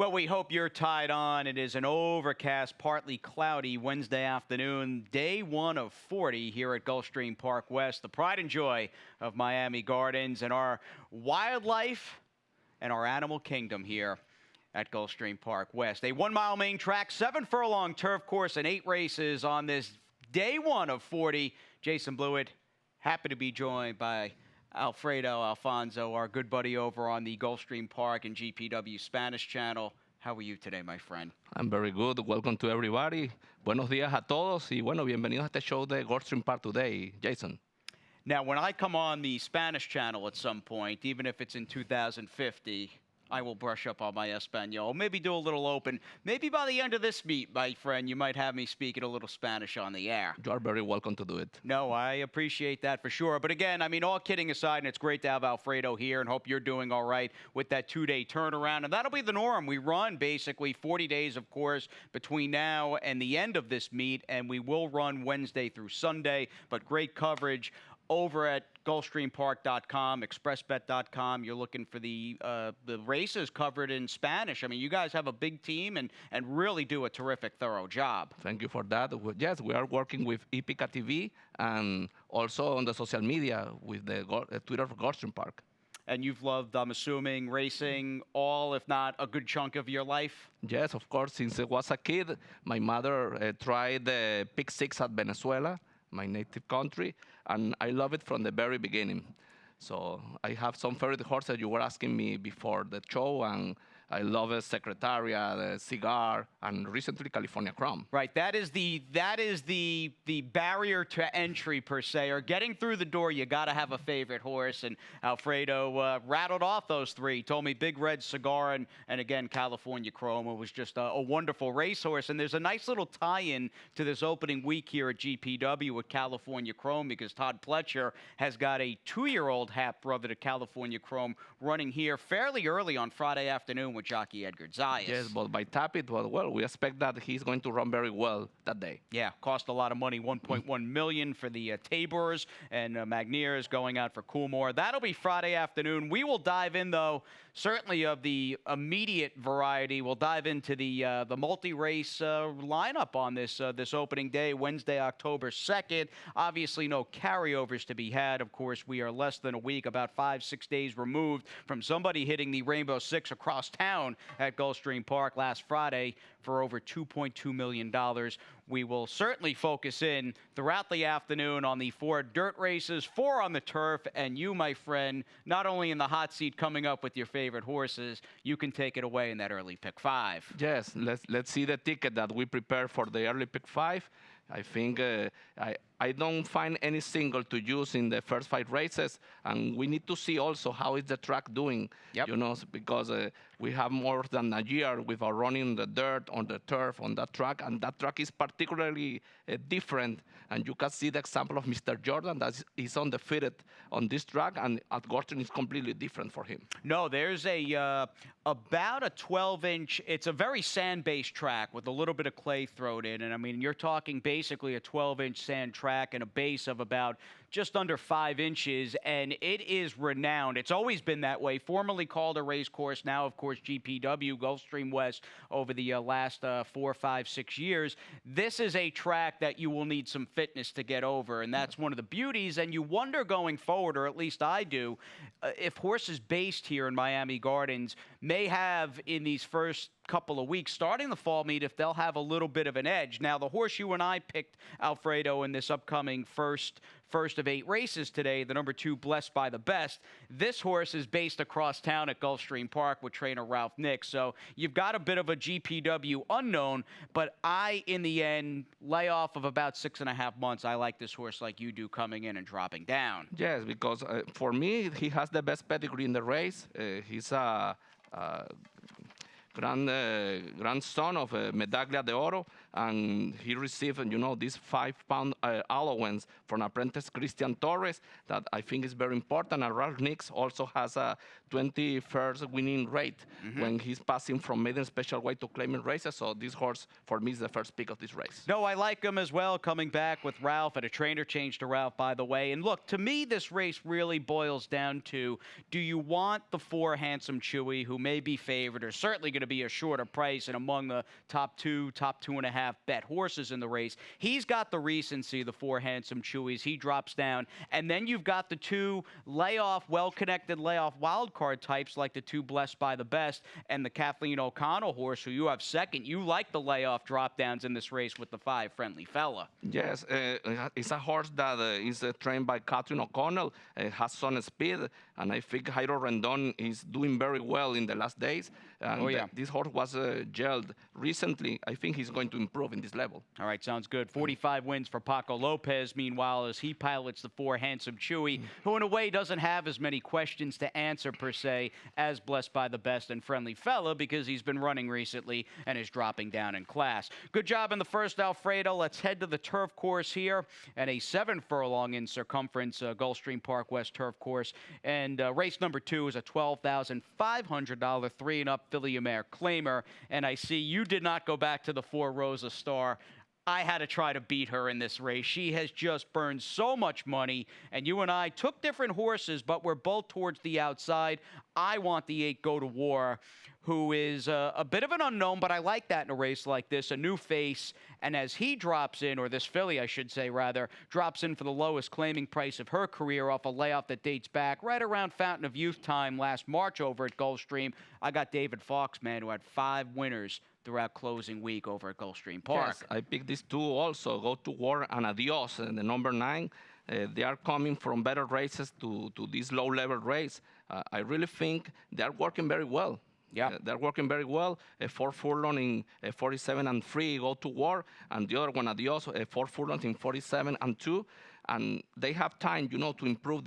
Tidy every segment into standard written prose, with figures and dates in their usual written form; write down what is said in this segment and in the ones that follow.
Well, we hope you're tied on. It is an overcast, partly cloudy Wednesday afternoon, day one of 40 here at Gulfstream Park West, the pride and joy of Miami Gardens and our wildlife and our animal kingdom here at Gulfstream Park West. A 1 mile main track, 7 furlong turf course, and 8 races on this day one of 40. Jason Blewett, happy to be joined by Alfredo Alfonso, our good buddy over on the Gulfstream Park and GPW Spanish channel. How are you today, my friend? I'm very good. Welcome to everybody. Buenos días a todos y bueno, bienvenidos a este show de Gulfstream Park today, Jason. Now, when I come on the Spanish channel at some point, even if it's in 2050, I will brush up on my Espanol, maybe do a little open. Maybe by the end of this meet, my friend, you might have me speaking a little Spanish on the air. You are very welcome to do it. No, I appreciate that for sure. But again, I mean, all kidding aside, and it's great to have Alfredo here and hope you're doing all right with that 2-day turnaround. And that'll be the norm. We run basically 40 days, of course, between now and the end of this meet, and we will run Wednesday through Sunday, but great coverage over at GulfstreamPark.com, ExpressBet.com. You're looking for the races covered in Spanish. I mean, you guys have a big team and really do a terrific, thorough job. Thank you for that. Yes, we are working with Epica TV and also on the social media with the Twitter for Gulfstream Park. And you've loved, I'm assuming, racing all, if not a good chunk of your life? Yes, of course. Since I was a kid, my mother tried the Pick 6 at Venezuela, my native country, and I love it from the very beginning. So I have some favorite horses you were asking me before the show, and I love Secretariat, Cigar, and recently California Crown. Right, that is the barrier to entry per se, or getting through the door. You got to have a favorite horse, and Alfredo rattled off those 3. Told me Big Red, Cigar, and again California Chrome was just a wonderful racehorse. And there's a nice little tie-in to this opening week here at GPW with California Chrome, because Todd Pletcher has got a 2-year-old half brother to California Chrome running here fairly early on Friday afternoon with jockey Edgar Zayas. Yes, but by tap it, well, we expect that he's going to run very well that day. Yeah, cost a lot of money, $1.1 million for the Tabors, and Magnier is going out for Coolmore. That'll be Friday afternoon. We will dive in, though, certainly of the immediate variety. We'll dive into the multi-race lineup on this opening day, Wednesday, October 2nd. Obviously, no carryovers to be had. Of course, we are less than a week, about 5-6 days removed from somebody hitting the Rainbow Six across town at Gulfstream Park last Friday for over $2.2 million. We will certainly focus in throughout the afternoon on the 4 dirt races, 4 on the turf, and you, my friend, not only in the hot seat coming up with your favorite horses, you can take it away in that early pick 5. Yes, let's see the ticket that we prepare for the early pick 5. I think I don't find any single to use in the first 5 races, and we need to see also how is the track doing. Yep. You know, because we have more than a year without running the dirt, on the turf, on that track, and that track is particularly different. And you can see the example of Mr. Jordan that is undefeated on this track, and at Gulfstream is completely different for him. No, there's about a 12-inch, it's a very sand-based track with a little bit of clay thrown in, and I mean, you're talking basically a 12-inch sand track and a base of about just under 5 inches, and it is renowned. It's always been that way, formerly called a race course, now, of course, GPW, Gulfstream West, over the last 4, 5, 6 years. This is a track that you will need some fitness to get over, and that's one of the beauties, and you wonder going forward, or at least I do, if horses based here in Miami Gardens may have, in these first couple of weeks, starting the fall meet, if they'll have a little bit of an edge. Now, the horse you and I picked, Alfredo, in this upcoming first of 8 races today, the number 2, Blessed by the Best. This horse is based across town at Gulfstream Park with trainer Ralph Nix. So you've got a bit of a GPW unknown, but I, in the end, lay off of about 6.5 months. I like this horse like you do, coming in and dropping down. Yes, because for me, he has the best pedigree in the race. He's a grandson of Medaglia de Oro, and he received, this 5-pound allowance from apprentice Christian Torres that I think is very important. And Ralph Nix also has a 21st winning rate when he's passing from maiden special weight to claiming races. So this horse, for me, is the first pick of this race. No, I like him as well, coming back with Ralph, and a trainer change to Ralph, by the way. And look, to me, this race really boils down to, do you want the 4 Handsome Chewy, who may be favored or certainly going to be a shorter price and among the top 2.5 bet horses in the race. He's got the recency, the 4 Handsome Chewies. He drops down. And then you've got the 2 layoff, well-connected layoff wildcard types like the 2 Blessed by the Best and the Kathleen O'Connell horse, who you have second. You like the layoff drop-downs in this race with the 5 Friendly Fella. Yes, it's a horse that is trained by Kathleen O'Connell, has some speed, and I think Jairo Rendon is doing very well in the last days. And this horse was gelled recently. I think he's going to improve in this level. All right, sounds good. 45 wins for Paco Lopez, meanwhile, as he pilots the 4 Handsome Chewy, who in a way doesn't have as many questions to answer per se as Blessed by the Best and Friendly Fella, because he's been running recently and is dropping down in class. Good job in the first, Alfredo. Let's head to the turf course here, and a 7-furlong in circumference Gulfstream Park West turf course. And race number 2 is a $12,500 3-and-up Filly Mare Claimer. And I see you did not go back to the 4 Rosa Star. I had to try to beat her in this race. She has just burned so much money, and you and I took different horses, but we're both towards the outside. I want the 8 Go to War, who is a bit of an unknown, but I like that in a race like this, a new face. And as he drops in, or this filly, I should say, rather, drops in for the lowest claiming price of her career off a layoff that dates back right around Fountain of Youth time last March over at Gulfstream. I got David Fox, man, who had 5 winners throughout closing week over at Gulfstream Park. Yes, I picked these 2 also, Go to War and Adios, the number 9. They are coming from better races to this low-level race. I really think they are working very well. Yeah, they're working very well. 4 furlong in 47 and 3, Go to War, and the other one, Adios, 4 furlongs in 47 and 2. And they have time, to improve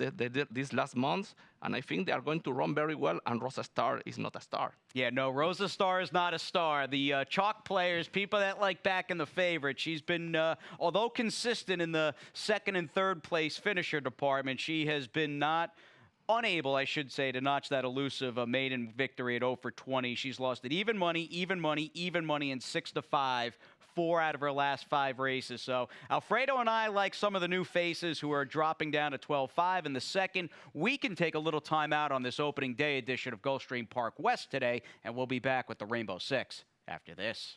these last months. And I think they are going to run very well. And Rosa Star is not a star. Yeah, no, Rosa Star is not a star. The chalk players, people that like back in the favorite, she's been, although consistent in the 2nd and 3rd place finisher department, she has been unable, I should say, to notch that elusive maiden victory at 0 for 20. She's lost at even money, and 6 to 5. 4 out of her last 5 races. So Alfredo and I like some of the new faces who are dropping down to 12-5 in the second. We can take a little time out on this opening day edition of Gulfstream Park West today, and we'll be back with the Rainbow Six after this.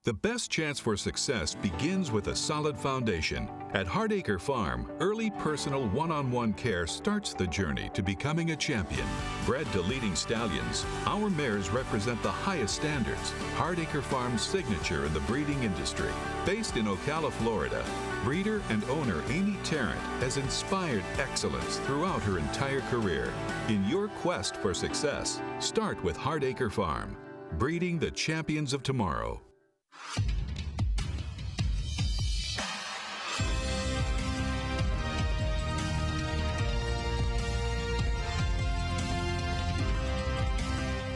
The best chance for success begins with a solid foundation. At Hardacre Farm, early personal one-on-one care starts the journey to becoming a champion. Bred to leading stallions, our mares represent the highest standards. Hardacre Farm's signature in the breeding industry. Based in Ocala, Florida, breeder and owner Amy Tarrant has inspired excellence throughout her entire career. In your quest for success, start with Hardacre Farm, breeding the champions of tomorrow.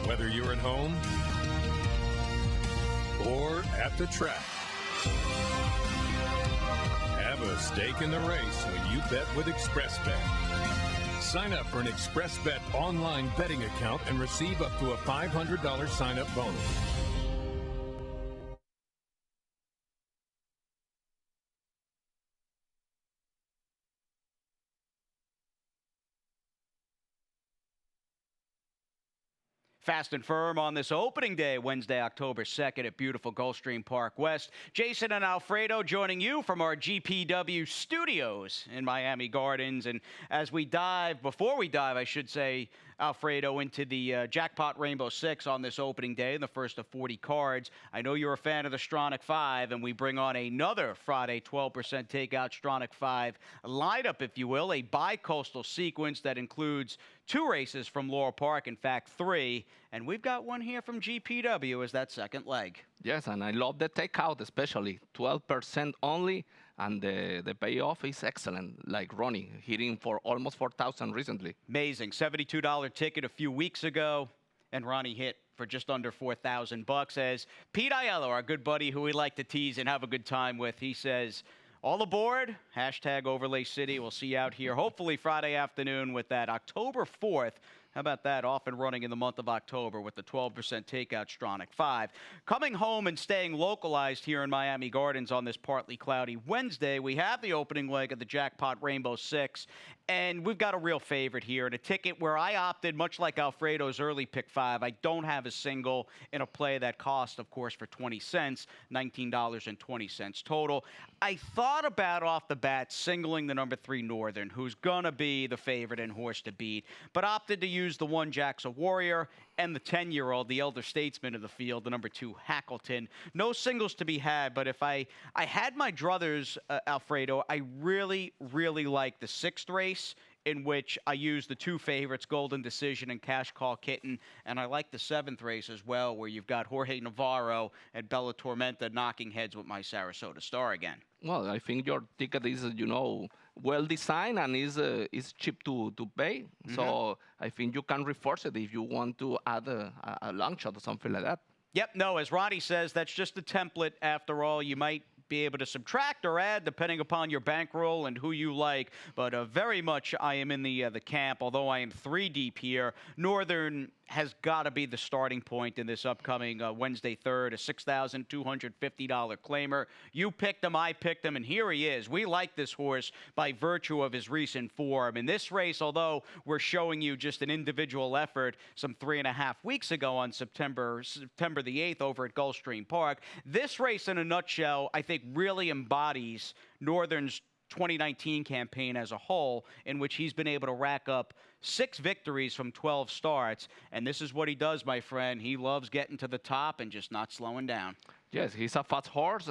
Whether you're at home or at the track, have a stake in the race when you bet with ExpressBet. Sign up for an ExpressBet online betting account and receive up to a $500 sign-up bonus. Fast and firm on this opening day, Wednesday, October 2nd at beautiful Gulfstream Park West. Jason and Alfredo joining you from our GPW studios in Miami Gardens. And as we dive, before we dive, I should say, Alfredo, into the Jackpot Rainbow Six on this opening day, the first of 40 cards. I know you're a fan of the Stronach 5, and we bring on another Friday 12% takeout Stronach 5 lineup, if you will, a bi-coastal sequence that includes 2 races from Laurel Park, in fact 3, and we've got one here from GPW as that second leg. Yes, and I love the takeout, especially 12% only, and the payoff is excellent, like Ronnie, hitting for almost 4,000 recently. Amazing. $72 ticket a few weeks ago, and Ronnie hit for just under $4,000. As Pete Aiello, our good buddy who we like to tease and have a good time with, he says, all aboard, hashtag Overlay City. We'll see you out here hopefully Friday afternoon with that October 4th. How about that? Off and running in the month of October with the 12% takeout Stronach 5. Coming home and staying localized here in Miami Gardens on this partly cloudy Wednesday, we have the opening leg of the Jackpot Rainbow Six. And we've got a real favorite here, and a ticket where I opted, much like Alfredo's early pick 5, I don't have a single in a play that cost, of course, for 20 cents, $19.20 total. I thought about off the bat singling the number 3 Northern, who's going to be the favorite and horse to beat, but opted to use the 1 Jackson Warrior and the 10-year-old, the elder statesman of the field, the number 2 Hackleton. No singles to be had, but if I had my druthers, Alfredo, I really, really like the 6th race, in which I used the 2 favorites, Golden Decision and Cash Call Kitten. And I like the 7th race as well, where you've got Jorge Navarro and Bella Tormenta knocking heads with my Sarasota Star again. Well, I think your ticket is, well designed and is cheap to pay. Mm-hmm. So I think you can reinforce it if you want to add a long shot or something like that. Yep, no, as Ronnie says, that's just a template after all. You might be able to subtract or add depending upon your bankroll and who you like, but very much I am in the camp, although I am 3 deep here. Northern has got to be the starting point in this upcoming Wednesday 3rd, a $6,250 claimer. You picked him, I picked him, and here he is. We like this horse by virtue of his recent form. In this race, although we're showing you just an individual effort some 3.5 weeks ago on September the 8th over at Gulfstream Park, this race in a nutshell, I think, really embodies Northern's 2019 campaign as a whole, in which he's been able to rack up 6 victories from 12 starts. And this is what he does, my friend. He loves getting to the top and just not slowing down. Yes, he's a fast horse.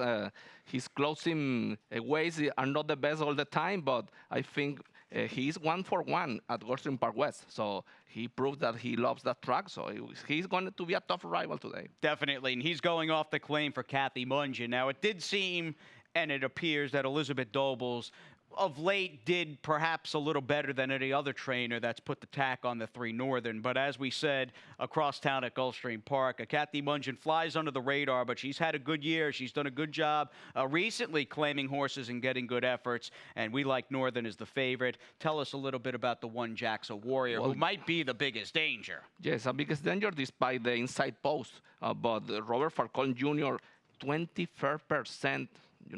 His closing ways are not the best all the time, but I think he's 1 for 1 at Gulfstream Park West. So he proved that he loves that track. So he's going to be a tough rival today. Definitely. And he's going off the claim for Kathy Mungeon. Now, it did seem, and it appears, that Elizabeth Dobles of late did perhaps a little better than any other trainer that's put the tack on the 3 Northern. But as we said, across town at Gulfstream Park, Kathy Mungeon flies under the radar, but she's had a good year. She's done a good job recently claiming horses and getting good efforts, and we like Northern as the favorite. Tell us a little bit about the 1 Jackson Warrior, who might be the biggest danger. Yes, the biggest danger despite the inside post. But Robert Falcon Jr., 24%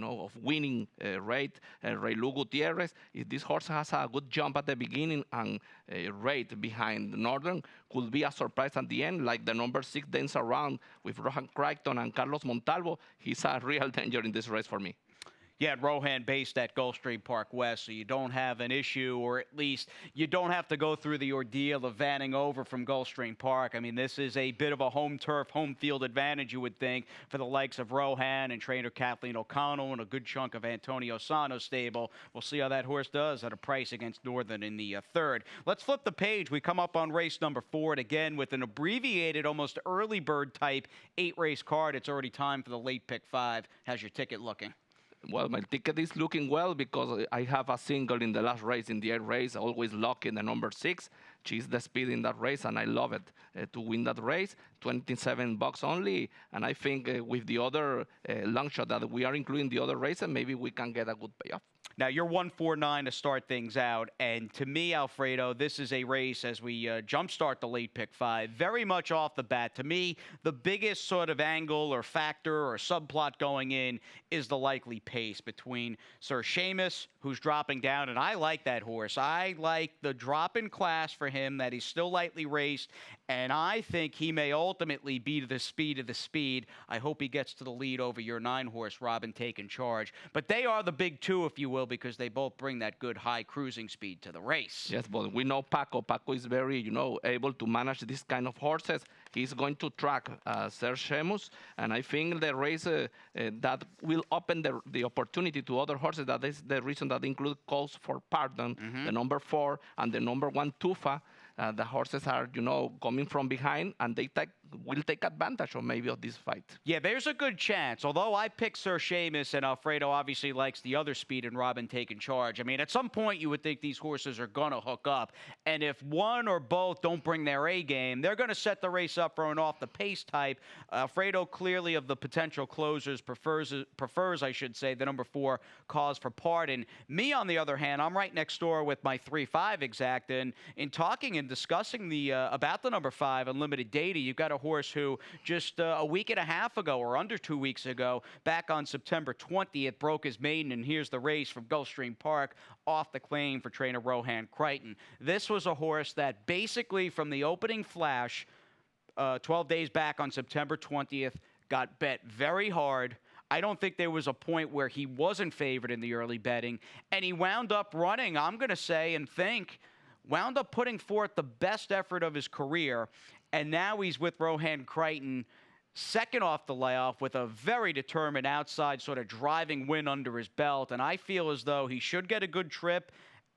of winning rate. Raylu Gutierrez, if this horse has a good jump at the beginning and rate behind Northern, could be a surprise at the end, like the number 6 Dance Around with Rohan Crichton and Carlos Montalvo. He's a real danger in this race for me. Yeah, Rohan based at Gulfstream Park West, so you don't have an issue, or at least you don't have to go through the ordeal of vanning over from Gulfstream Park. I mean, this is a bit of a home turf, home field advantage, you would think, for the likes of Rohan and trainer Kathleen O'Connell and a good chunk of Antonio Sano's stable. We'll see how that horse does at a price against Northern in the 3rd. Let's flip the page. We come up on race number 4, and again, with an abbreviated, almost early bird type 8-race card. It's already time for the late pick 5. How's your ticket looking? Well, my ticket is looking well because I have a single in the last race, in the 8th race, always lucky in the number 6. She's the speed in that race, and I love it to win that race. $27 only, and I think with the other long shot that we are including the other races, maybe we can get a good payoff. Now, you're 149 to start things out, and to me, Alfredo, this is a race as we jumpstart the late pick 5, very much off the bat. To me, the biggest sort of angle or factor or subplot going in is the likely pace between Sir Seamus, who's dropping down, and I like that horse. I like the drop in class for him, that he's still lightly raced, and I think he may ultimately be the speed of the speed. I hope he gets to the lead over your 9-horse, Robin Taking Charge. But they are the big 2, if you will, because they both bring that good high cruising speed to the race. Yes, but we know Paco. Paco is very, able to manage this kind of horses. He's going to track Sir Seamus, and I think the race that will open the opportunity to other horses. That is the reason that include Calls for Pardon, the number 4, and the number 1 Tufa. The horses are, coming from behind, and they will take advantage of maybe of this fight. Yeah, there's a good chance. Although I picked Sir Seamus, and Alfredo obviously likes the other speed in Robin Taking Charge. I mean, at some point you would think these horses are going to hook up. And if one or both don't bring their A game, they're going to set the race up for an off-the-pace type. Alfredo, clearly of the potential closers, prefers, I should say, the number 4, Cause for Pardon. Me, on the other hand, I'm right next door with my 3-5 exact. And in talking and discussing about the number 5, Unlimited Data, you've got a horse who just a week and a half ago, or under 2 weeks ago, back on September 20th, broke his maiden, and here's the race from Gulfstream Park off the claim for trainer Rohan Crichton. This was a horse that basically from the opening flash, 12 days back on September 20th, got bet very hard. I don't think there was a point where he wasn't favored in the early betting, and he wound up running, I'm going to say and think, wound up putting forth the best effort of his career, and now he's with Rohan Crichton, second off the layoff with a very determined outside sort of driving win under his belt, and I feel as though he should get a good trip.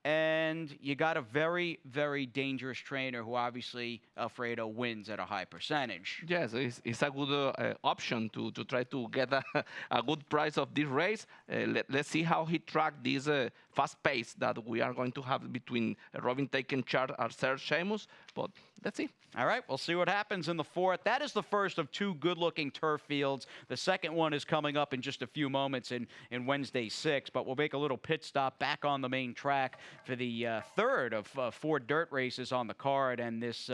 And you got a very, very dangerous trainer who obviously, Alfredo, wins at a high percentage. Yes, it's a good option to try to get a good price of this race. Let's see how he tracked this fast pace that we are going to have between Robin Takenchart and Serge Sheamus. But let's see. All right, we'll see what happens in the fourth. That is the first of two good-looking turf fields. The second one is coming up in just a few moments in Wednesday 6, but we'll make a little pit stop back on the main track for the third of four dirt races on the card. And this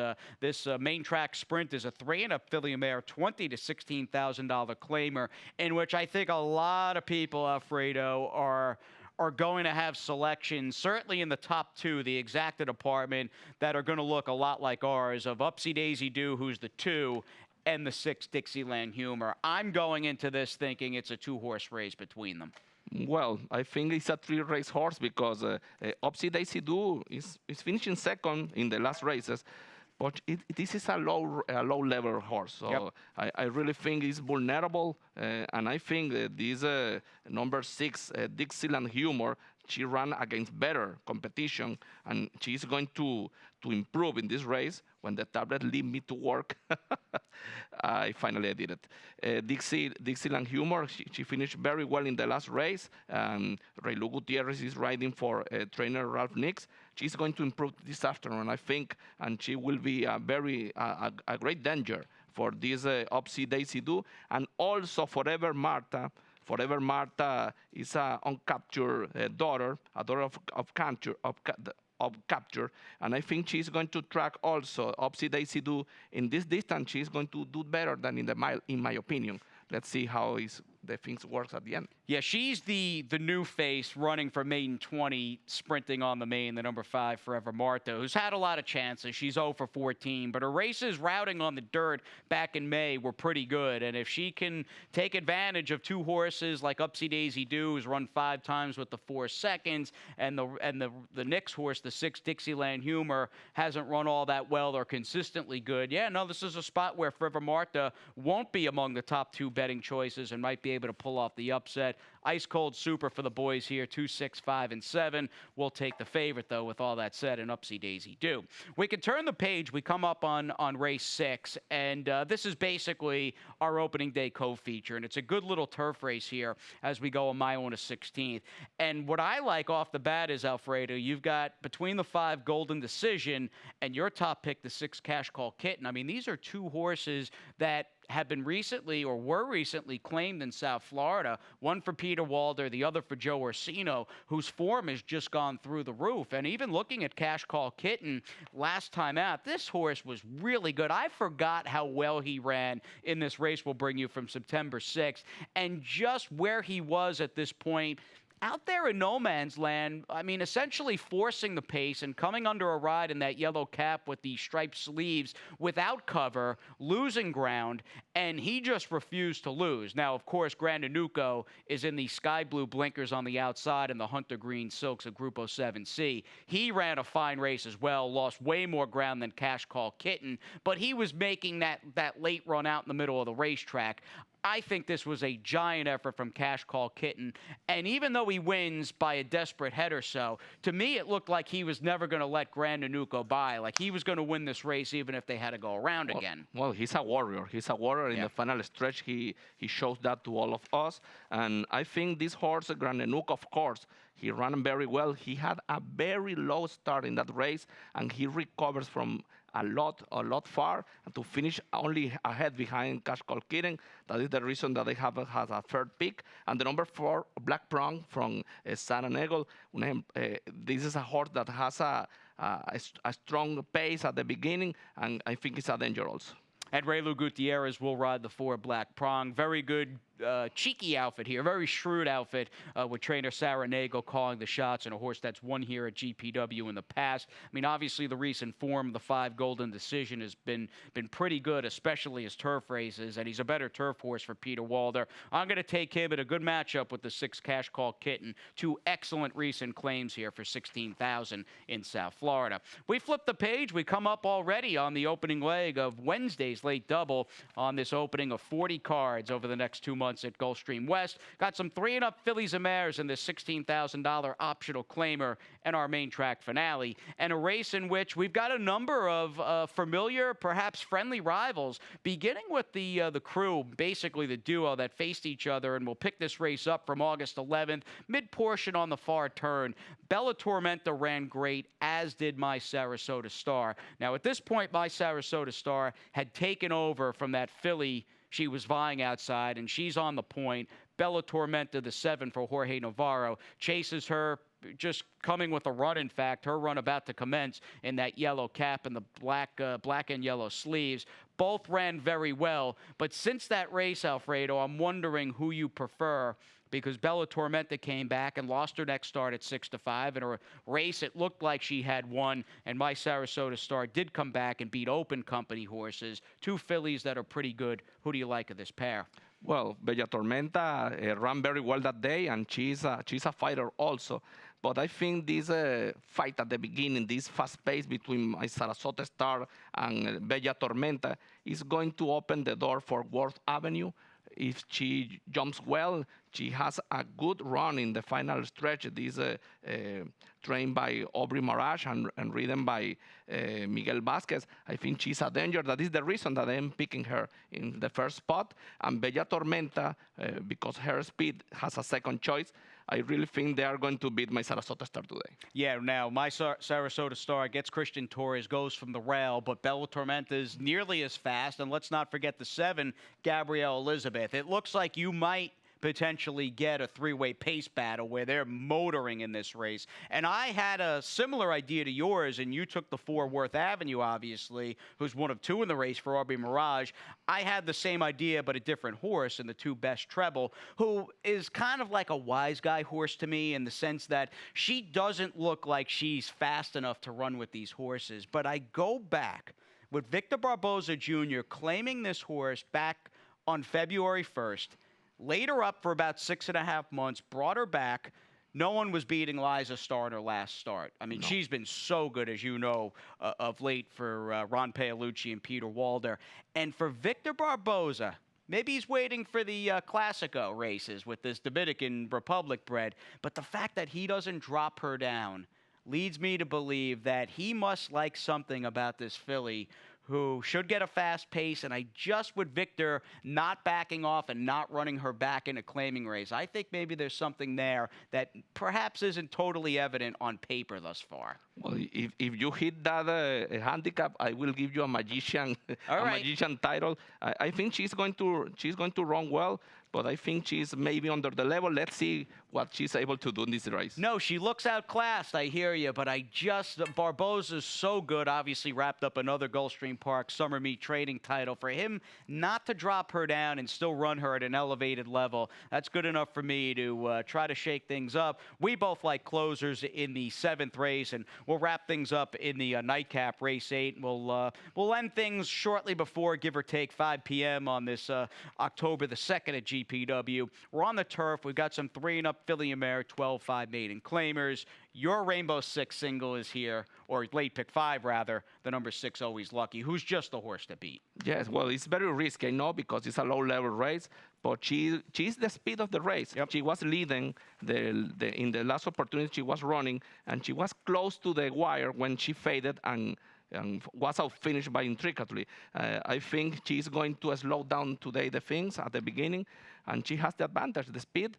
main track sprint is a 3-1 filly mare, $20,000 to $16,000 claimer, in which I think a lot of people, Alfredo, are going to have selections, certainly in the top two, the exacta department, that are going to look a lot like ours, of Upsy Daisy Doo, who's the 2, and the 6, Dixieland Humor. I'm going into this thinking it's a 2-horse race between them. Well, I think it's a 3-race horse because Upsy Daisy Doo is finishing second in the last races. But this is a low-level horse, so yep. I really think it's vulnerable, and I think that this number 6, Dixieland Humor, she ran against better competition, and she's going to improve in this race. When the tablet leave me to work, I finally did it. Dixieland Humor, she finished very well in the last race. Raylu Gutierrez is riding for trainer Ralph Nix. She's going to improve this afternoon, I think, and she will be a great danger for this Upsy Daisy Doo, and also Forever Marta. Forever Marta is a uncaptured daughter, a daughter of capture, and I think she's going to track also Upsy Daisy Doo. In this distance, she's going to do better than in the mile, in my opinion. Let's see how the things works at the end. Yeah, she's the new face running for maiden 20, sprinting on the main, the number 5, Forever Marta, who's had a lot of chances. She's 0 for 14, but her races routing on the dirt back in May were pretty good. And if she can take advantage of 2 horses like Upsy Daisy Doo, who's run 5 times with the 4 seconds, and the Nix horse, the 6, Dixieland Humor, hasn't run all that well or consistently good. Yeah, no, this is a spot where Forever Marta won't be among the top 2 betting choices and might be able to pull off the upset. Ice cold super for the boys here, 2, 6, 5, and 7. We'll take the favorite, though, with all that said, and Upsy Daisy Doo. We can turn the page. We come up on race 6, and this is basically our opening day co-feature, and it's a good little turf race here as we go on my own to 16th. And what I like off the bat is, Alfredo, you've got between the 5 Golden Decision and your top pick, the 6 Cash Call Kitten. I mean, these are 2 horses that have been recently or were recently claimed in South Florida, one for Peter Walder, the other for Joe Orsino, whose form has just gone through the roof. And even looking at Cash Call Kitten last time out, this horse was really good. I forgot how well he ran in this race we'll bring you from September 6th, and just where he was at this point out there in no man's land. I mean, essentially forcing the pace and coming under a ride in that yellow cap with the striped sleeves without cover, losing ground, and he just refused to lose. Now, of course, Grandanuco is in the sky blue blinkers on the outside and the hunter green silks of Grupo 7C. He ran a fine race as well, lost way more ground than Cash Call Kitten, but he was making that late run out in the middle of the racetrack. I think this was a giant effort from Cash Call Kitten, and even though he wins by a desperate head or so, to me it looked like he was never going to let Grandanuco by, like he was going to win this race even if they had to go around again. Well, he's a warrior. He's a warrior in the final stretch. He shows that to all of us, and I think this horse, Grandanuco, of course, he ran very well. He had a very low start in that race, and he recovers from a lot far, and to finish only ahead behind Cash Call Kitten. That is the reason that they has a third pick. And the number 4, Black Prong from San Eagle. This is a horse that has a strong pace at the beginning, and I think it's a danger also. And Raylu Gutierrez will ride the 4 Black Prong. Very good, cheeky outfit here. Very shrewd outfit with trainer Sarah Nagel calling the shots, and a horse that's won here at GPW in the past. I mean, obviously the recent form, the 5 Golden Decision, has been pretty good, especially his turf races, and he's a better turf horse for Peter Walder. I'm going to take him in a good matchup with the 6 Cash Call Kitten. 2 excellent recent claims here for $16,000 in South Florida. We flip the page. We come up already on the opening leg of Wednesday's late double on this opening of 40 cards over the next 2 months at Gulfstream West. Got some 3-and-up fillies and mares in this $16,000 optional claimer and our main track finale, and a race in which we've got a number of familiar, perhaps friendly rivals, beginning with the crew, basically the duo that faced each other, and we'll pick this race up from August 11th, mid-portion on the far turn. Bella Tormenta ran great, as did My Sarasota Star. Now, at this point, My Sarasota Star had taken over from that filly she was vying outside, and she's on the point. Bella Tormenta, the 7 for Jorge Navarro, chases her, just coming with a run, in fact. Her run about to commence in that yellow cap and the black and yellow sleeves. Both ran very well, but since that race, Alfredo, I'm wondering who you prefer, because Bella Tormenta came back and lost her next start at 6-5. In a race it looked like she had won, and My Sarasota Star did come back and beat open company horses. 2 fillies that are pretty good. Who do you like of this pair? Well, Bella Tormenta ran very well that day, and she's a fighter also. But I think this fight at the beginning, this fast pace between My Sarasota Star and Bella Tormenta, is going to open the door for Worth Avenue. If she jumps well, she has a good run in the final stretch. This trained by Aubrey Marash and ridden by Miguel Vasquez. I think she's a danger. That is the reason that I'm picking her in the first spot. And Bella Tormenta, because her speed has a second choice, I really think they are going to beat My Sarasota Star today. Yeah, now, My Sarasota Star gets Christian Torres, goes from the rail, but Bella Tormenta is nearly as fast. And let's not forget the 7, Gabrielle Elizabeth. It looks like you might potentially get a 3-way pace battle where they're motoring in this race. And I had a similar idea to yours, and you took the 4 Worth Avenue, obviously, who's one of 2 in the race for Aubrey Mirage. I had the same idea, but a different horse in the 2 Best Treble, who is kind of like a wise guy horse to me in the sense that she doesn't look like she's fast enough to run with these horses. But I go back with Victor Barboza Jr. claiming this horse back on February 1st, laid her up for about 6.5 months, brought her back. No one was beating Liza Starr in her last start. I mean, she's been so good, as you know, of late for Ron Paolucci and Peter Walder. And for Victor Barboza, maybe he's waiting for the Classico races with this Dominican Republic bred, but the fact that he doesn't drop her down leads me to believe that he must like something about this filly, who should get a fast pace, and I just, with Victor not backing off and not running her back in a claiming race, I think maybe there's something there that perhaps isn't totally evident on paper thus far. Well, if you hit that handicap, I will give you a magician, magician title. I think she's going to run well, but I think she's maybe under the level. Let's see what she's able to do in this race. No, she looks outclassed, I hear you, but Barboza's so good, obviously wrapped up another Gulfstream Park Summer Meet trading title. For him not to drop her down and still run her at an elevated level, that's good enough for me to try to shake things up. We both like closers in the 7th race, and we'll wrap things up in the nightcap, race 8. We'll end things shortly before, give or take, 5 p.m. on this October the 2nd at GPW. We're on the turf. We've got some 3-and-up filly and mare, 12-5 maiden claimers. Your Rainbow 6 single is here, or late pick 5, rather, the number 6, Always Lucky, who's just the horse to beat. Yes, well, it's very risky, I know, because it's a low-level race, but she's the speed of the race. Yep. She was leading in the last opportunity she was running, and she was close to the wire when she faded and was outfinished by Intricately. I think she's going to slow down today the things at the beginning, and she has the advantage, the speed.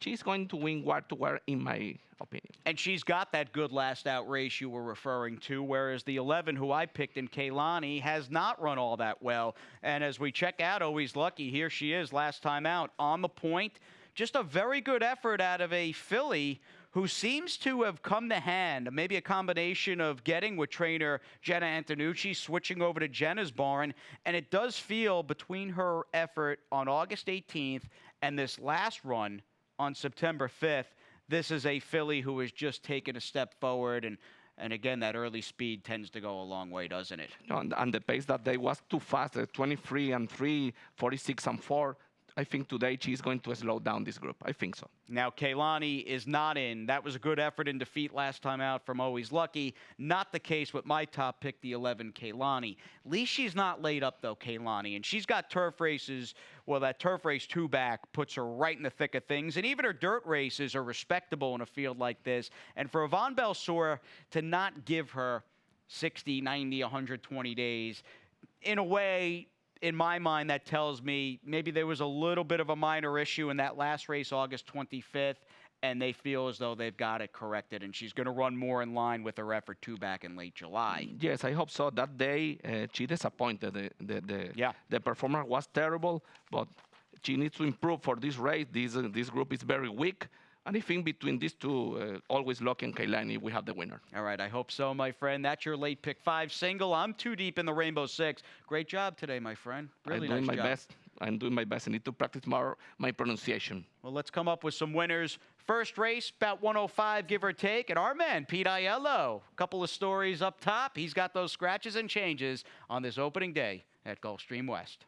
She's going to win wire to wire, in my opinion. And she's got that good last out race you were referring to, whereas the 11 who I picked in Kaylani has not run all that well. And as we check out Always Lucky, here she is last time out on the point. Just a very good effort out of a filly who seems to have come to hand, maybe a combination of getting with trainer Jenna Antonucci, switching over to Jenna's barn, and it does feel between her effort on August 18th and this last run on September 5th, this is a filly who has just taken a step forward, and again, that early speed tends to go a long way, doesn't it? And the pace that day was too fast, 23 and 3, 46 and 4. I think today she's going to slow down this group. I think so. Now, Kaylani is not in. That was a good effort in defeat last time out from Always Lucky. Not the case with my top pick, the 11, Kaylani. At least she's not laid up, though, Kaylani. And she's got turf races. Well, that turf race 2 back puts her right in the thick of things. And even her dirt races are respectable in a field like this. And for Yvonne Belsour to not give her 60, 90, 120 days, in a way, in my mind, that tells me maybe there was a little bit of a minor issue in that last race, August 25th, and they feel as though they've got it corrected, and she's going to run more in line with her effort 2 back in late July. Yes, I hope so. That day, she disappointed. The performance was terrible, but she needs to improve for this race. This group is very weak. And I think between these two, Always Lucky and Kaylani, we have the winner. All right, I hope so, my friend. That's your late pick 5 single. I'm too deep in the Rainbow 6. Great job today, my friend. Really I'm doing nice my job. best. I'm doing my best. I need to practice more my pronunciation. Well, let's come up with some winners. First race, about 105, give or take. And our man, Pete Aiello. A couple of stories up top. He's got those scratches and changes on this opening day at Gulfstream West.